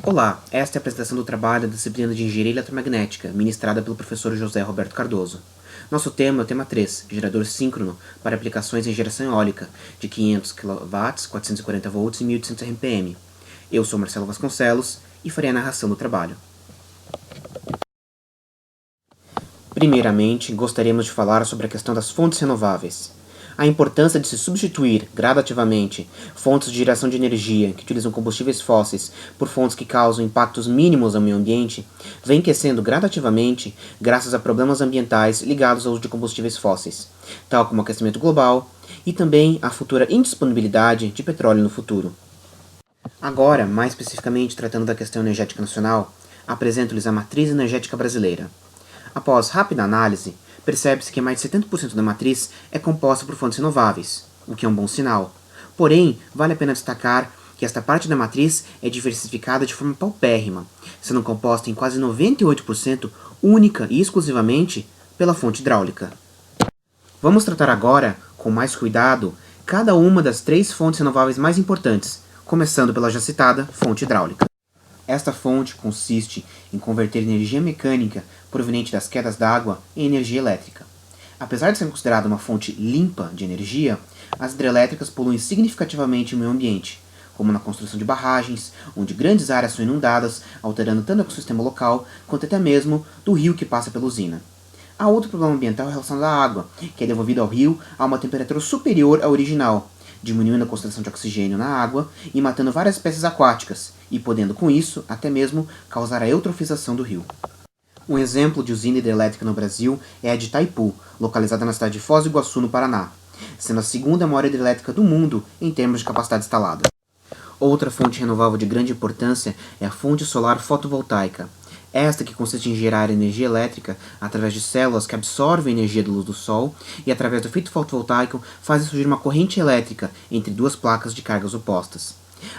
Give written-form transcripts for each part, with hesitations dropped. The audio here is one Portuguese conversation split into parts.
Olá, esta é a apresentação do trabalho da disciplina de Engenharia Eletromagnética, ministrada pelo professor José Roberto Cardoso. Nosso tema é o tema 3, gerador síncrono para aplicações em geração eólica, de 500 kW, 440 volts e 1800 RPM. Eu sou Marcelo Vasconcelos e farei a narração do trabalho. Primeiramente, gostaríamos de falar sobre a questão das fontes renováveis. A importância de se substituir, gradativamente, fontes de geração de energia que utilizam combustíveis fósseis por fontes que causam impactos mínimos ao meio ambiente vem crescendo gradativamente graças a problemas ambientais ligados ao uso de combustíveis fósseis, tal como o aquecimento global e também a futura indisponibilidade de petróleo no futuro. Agora, mais especificamente tratando da questão energética nacional, apresento-lhes a matriz energética brasileira. Após rápida análise, percebe-se que mais de 70% da matriz é composta por fontes renováveis, o que é um bom sinal. Porém, vale a pena destacar que esta parte da matriz é diversificada de forma paupérrima, sendo composta em quase 98% única e exclusivamente pela fonte hidráulica. Vamos tratar agora, com mais cuidado, cada uma das 3 fontes renováveis mais importantes, começando pela já citada fonte hidráulica. Esta fonte consiste em converter energia mecânica proveniente das quedas d'água em energia elétrica. Apesar de ser considerada uma fonte limpa de energia, as hidrelétricas poluem significativamente o meio ambiente, como na construção de barragens, onde grandes áreas são inundadas, alterando tanto o ecossistema local quanto até mesmo do rio que passa pela usina. Há outro problema ambiental relacionado à água, que é devolvido ao rio a uma temperatura superior à original, diminuindo a concentração de oxigênio na água e matando várias espécies aquáticas, e podendo com isso até mesmo causar a eutrofização do rio. Um exemplo de usina hidrelétrica no Brasil é a de Itaipu, localizada na cidade de Foz do Iguaçu, no Paraná, sendo a segunda maior hidrelétrica do mundo em termos de capacidade instalada. Outra fonte renovável de grande importância é a fonte solar fotovoltaica. Esta que consiste em gerar energia elétrica através de células que absorvem energia da luz do sol e através do efeito fotovoltaico fazem surgir uma corrente elétrica entre duas placas de cargas opostas.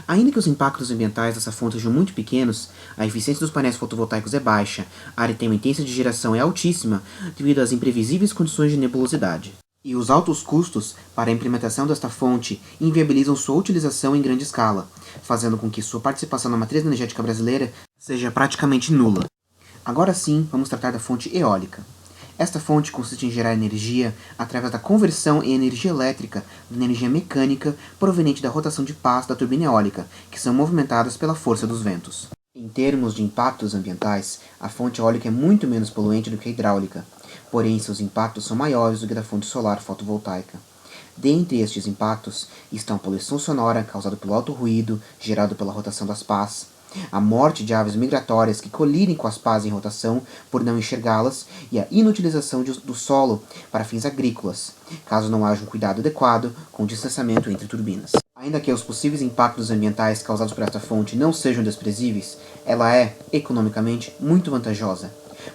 Ainda que os impactos ambientais dessa fonte sejam muito pequenos, a eficiência dos painéis fotovoltaicos é baixa, a intermitência de geração é altíssima devido às imprevisíveis condições de nebulosidade. E os altos custos para a implementação desta fonte inviabilizam sua utilização em grande escala, fazendo com que sua participação na matriz energética brasileira seja praticamente nula. Agora sim, vamos tratar da fonte eólica. Esta fonte consiste em gerar energia através da conversão em energia elétrica da energia mecânica proveniente da rotação de pás da turbina eólica, que são movimentadas pela força dos ventos. Em termos de impactos ambientais, a fonte eólica é muito menos poluente do que a hidráulica, porém seus impactos são maiores do que a da fonte solar fotovoltaica. Dentre estes impactos estão a poluição sonora causada pelo alto ruído gerado pela rotação das pás, a morte de aves migratórias que colidem com as pás em rotação por não enxergá-las e a inutilização do solo para fins agrícolas, caso não haja um cuidado adequado com o distanciamento entre turbinas. Ainda que os possíveis impactos ambientais causados por esta fonte não sejam desprezíveis, ela é, economicamente, muito vantajosa,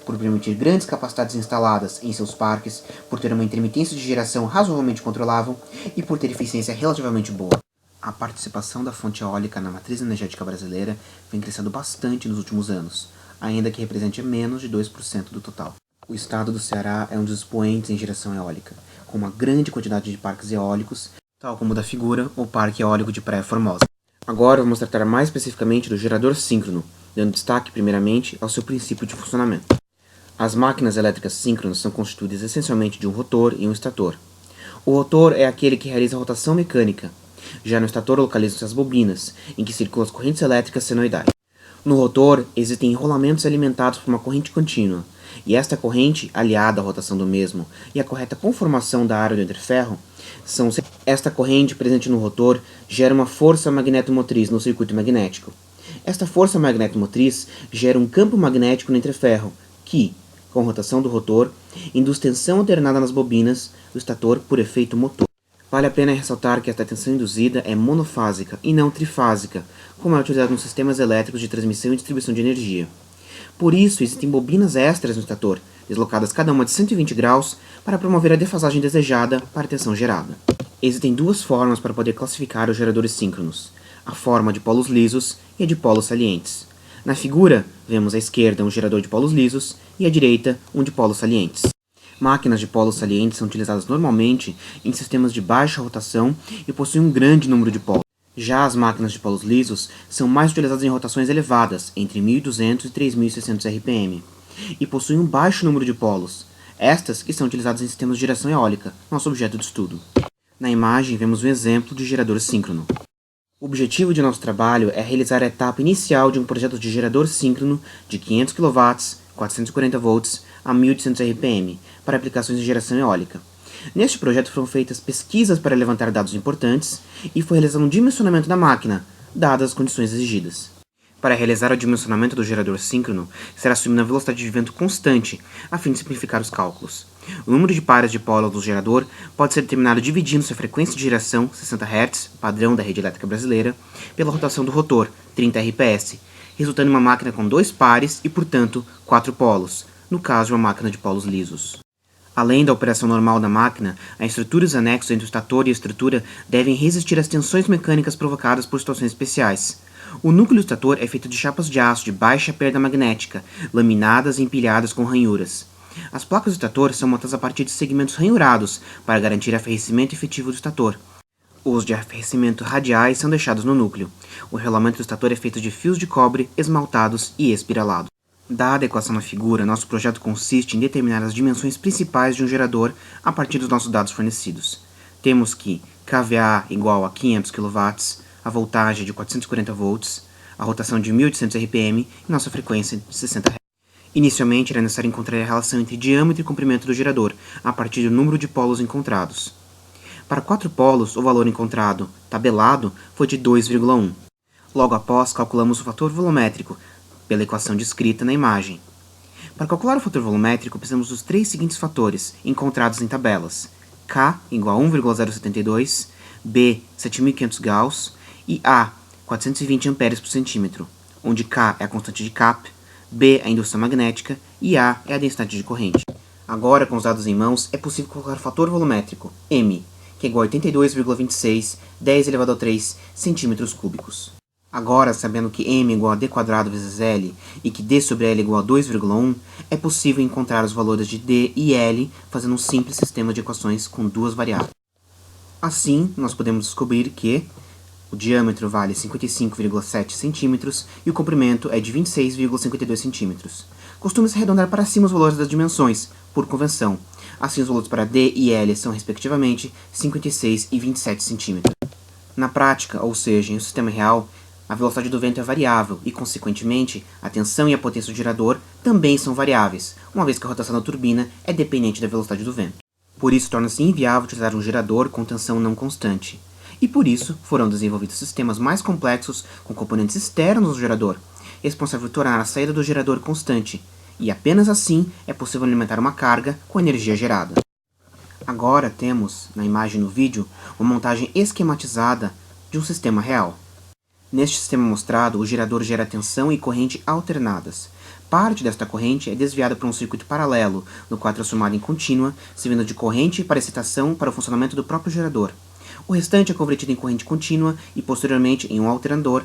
por permitir grandes capacidades instaladas em seus parques, por ter uma intermitência de geração razoavelmente controlável e por ter eficiência relativamente boa. A participação da fonte eólica na matriz energética brasileira vem crescendo bastante nos últimos anos, ainda que represente menos de 2% do total. O estado do Ceará é um dos expoentes em geração eólica, com uma grande quantidade de parques eólicos, tal como o da figura o Parque Eólico de Praia Formosa. Agora vamos tratar mais especificamente do gerador síncrono, dando destaque primeiramente ao seu princípio de funcionamento. As máquinas elétricas síncronas são constituídas essencialmente de um rotor e um estator. O rotor é aquele que realiza a rotação mecânica. Já no estator localizam-se as bobinas, em que circulam as correntes elétricas senoidais. No rotor, existem enrolamentos alimentados por uma corrente contínua, e esta corrente, aliada à rotação do mesmo e à correta conformação da área do entreferro, esta corrente presente no rotor gera uma força magnetomotriz no circuito magnético. Esta força magnetomotriz gera um campo magnético no entreferro, que, com a rotação do rotor, induz tensão alternada nas bobinas do estator por efeito motor. Vale a pena ressaltar que esta tensão induzida é monofásica e não trifásica, como é utilizado nos sistemas elétricos de transmissão e distribuição de energia. Por isso, existem bobinas extras no estator, deslocadas cada uma de 120 graus, para promover a defasagem desejada para a tensão gerada. Existem duas formas para poder classificar os geradores síncronos, a forma de polos lisos e a de polos salientes. Na figura, vemos à esquerda um gerador de polos lisos e à direita um de polos salientes. Máquinas de polos salientes são utilizadas normalmente em sistemas de baixa rotação e possuem um grande número de polos. Já as máquinas de polos lisos são mais utilizadas em rotações elevadas, entre 1.200 e 3.600 RPM, e possuem um baixo número de polos, estas que são utilizadas em sistemas de geração eólica, nosso objeto de estudo. Na imagem vemos um exemplo de gerador síncrono. O objetivo de nosso trabalho é realizar a etapa inicial de um projeto de gerador síncrono de 500 kW, 440 volts a 1.800 RPM para aplicações de geração eólica. Neste projeto foram feitas pesquisas para levantar dados importantes e foi realizado um dimensionamento da máquina, dadas as condições exigidas. Para realizar o dimensionamento do gerador síncrono, será assumida uma velocidade de vento constante, a fim de simplificar os cálculos. O número de pares de polos do gerador pode ser determinado dividindo sua frequência de geração, 60 Hz, padrão da rede elétrica brasileira, pela rotação do rotor, 30 RPS, resultando em uma máquina com 2 pares e, portanto, 4 polos, no caso de uma máquina de polos lisos. Além da operação normal da máquina, a estrutura e os anexos entre o estator e a estrutura devem resistir às tensões mecânicas provocadas por situações especiais. O núcleo do estator é feito de chapas de aço de baixa perda magnética, laminadas e empilhadas com ranhuras. As placas do estator são montadas a partir de segmentos ranhurados para garantir aferrecimento efetivo do estator. Os de aferrecimento radiais são deixados no núcleo. O rolamento do estator é feito de fios de cobre esmaltados e espiralados. Dada a equação na figura, nosso projeto consiste em determinar as dimensões principais de um gerador a partir dos nossos dados fornecidos. Temos que kVA igual a 500 kW, a voltagem de 440 volts, a rotação de 1.800 RPM e nossa frequência de 60 Hz. Inicialmente, era necessário encontrar a relação entre diâmetro e comprimento do gerador, a partir do número de polos encontrados. Para 4 polos, o valor encontrado, tabelado, foi de 2,1. Logo após, calculamos o fator volumétrico, pela equação descrita na imagem. Para calcular o fator volumétrico, precisamos dos 3 seguintes fatores, encontrados em tabelas: K igual a 1,072, B 7.500 Gauss e A 420 amperes por centímetro, onde K é a constante de Kapp, B é a indução magnética e A é a densidade de corrente. Agora, com os dados em mãos, é possível calcular o fator volumétrico, M, que é igual a 82,26, 10 elevado a 3 centímetros cúbicos. Agora, sabendo que m igual a d² vezes L e que d sobre L igual a 2,1, é possível encontrar os valores de d e L fazendo um simples sistema de equações com duas variáveis. Assim, nós podemos descobrir que o diâmetro vale 55,7 cm e o comprimento é de 26,52 cm. Costuma-se arredondar para cima os valores das dimensões, por convenção. Assim, os valores para d e L são, respectivamente, 56 e 27 cm. Na prática, ou seja, em um sistema real, a velocidade do vento é variável e, consequentemente, a tensão e a potência do gerador também são variáveis, uma vez que a rotação da turbina é dependente da velocidade do vento. Por isso, torna-se inviável utilizar um gerador com tensão não constante. E por isso, foram desenvolvidos sistemas mais complexos com componentes externos ao gerador, responsável por tornar a saída do gerador constante, e apenas assim é possível alimentar uma carga com a energia gerada. Agora temos, na imagem e no vídeo, uma montagem esquematizada de um sistema real. Neste sistema mostrado, o gerador gera tensão e corrente alternadas. Parte desta corrente é desviada para um circuito paralelo, no qual é transformada em contínua, servindo de corrente para excitação para o funcionamento do próprio gerador. O restante é convertido em corrente contínua e, posteriormente, em um alternador,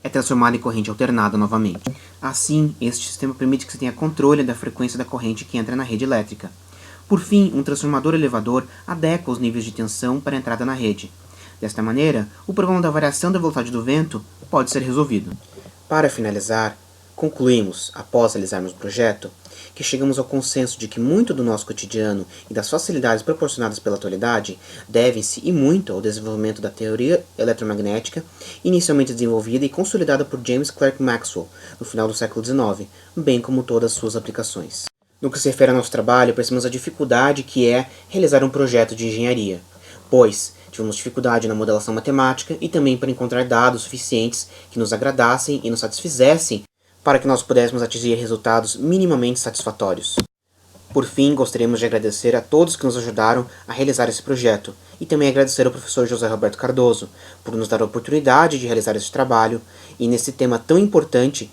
é transformado em corrente alternada novamente. Assim, este sistema permite que se tenha controle da frequência da corrente que entra na rede elétrica. Por fim, um transformador elevador adequa os níveis de tensão para a entrada na rede. Desta maneira, o problema da variação da velocidade do vento pode ser resolvido. Para finalizar, concluímos, após realizarmos o projeto, que chegamos ao consenso de que muito do nosso cotidiano e das facilidades proporcionadas pela atualidade devem-se e muito ao desenvolvimento da teoria eletromagnética, inicialmente desenvolvida e consolidada por James Clerk Maxwell no final do século XIX, bem como todas as suas aplicações. No que se refere ao nosso trabalho, percebemos a dificuldade que é realizar um projeto de engenharia, pois tivemos dificuldade na modelação matemática e também para encontrar dados suficientes que nos agradassem e nos satisfizessem para que nós pudéssemos atingir resultados minimamente satisfatórios. Por fim, gostaríamos de agradecer a todos que nos ajudaram a realizar esse projeto e também agradecer ao professor José Roberto Cardoso por nos dar a oportunidade de realizar esse trabalho e nesse tema tão importante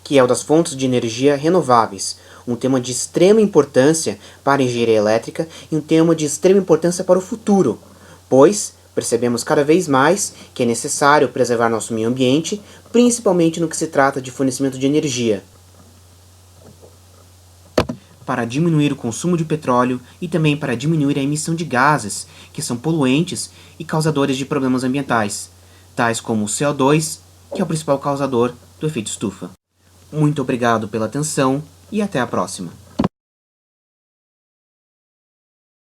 que é o das fontes de energia renováveis, um tema de extrema importância para a engenharia elétrica e um tema de extrema importância para o futuro, pois percebemos cada vez mais que é necessário preservar nosso meio ambiente, principalmente no que se trata de fornecimento de energia, para diminuir o consumo de petróleo e também para diminuir a emissão de gases, que são poluentes e causadores de problemas ambientais. tais como o CO2, que é o principal causador do efeito estufa. Muito obrigado pela atenção e até a próxima.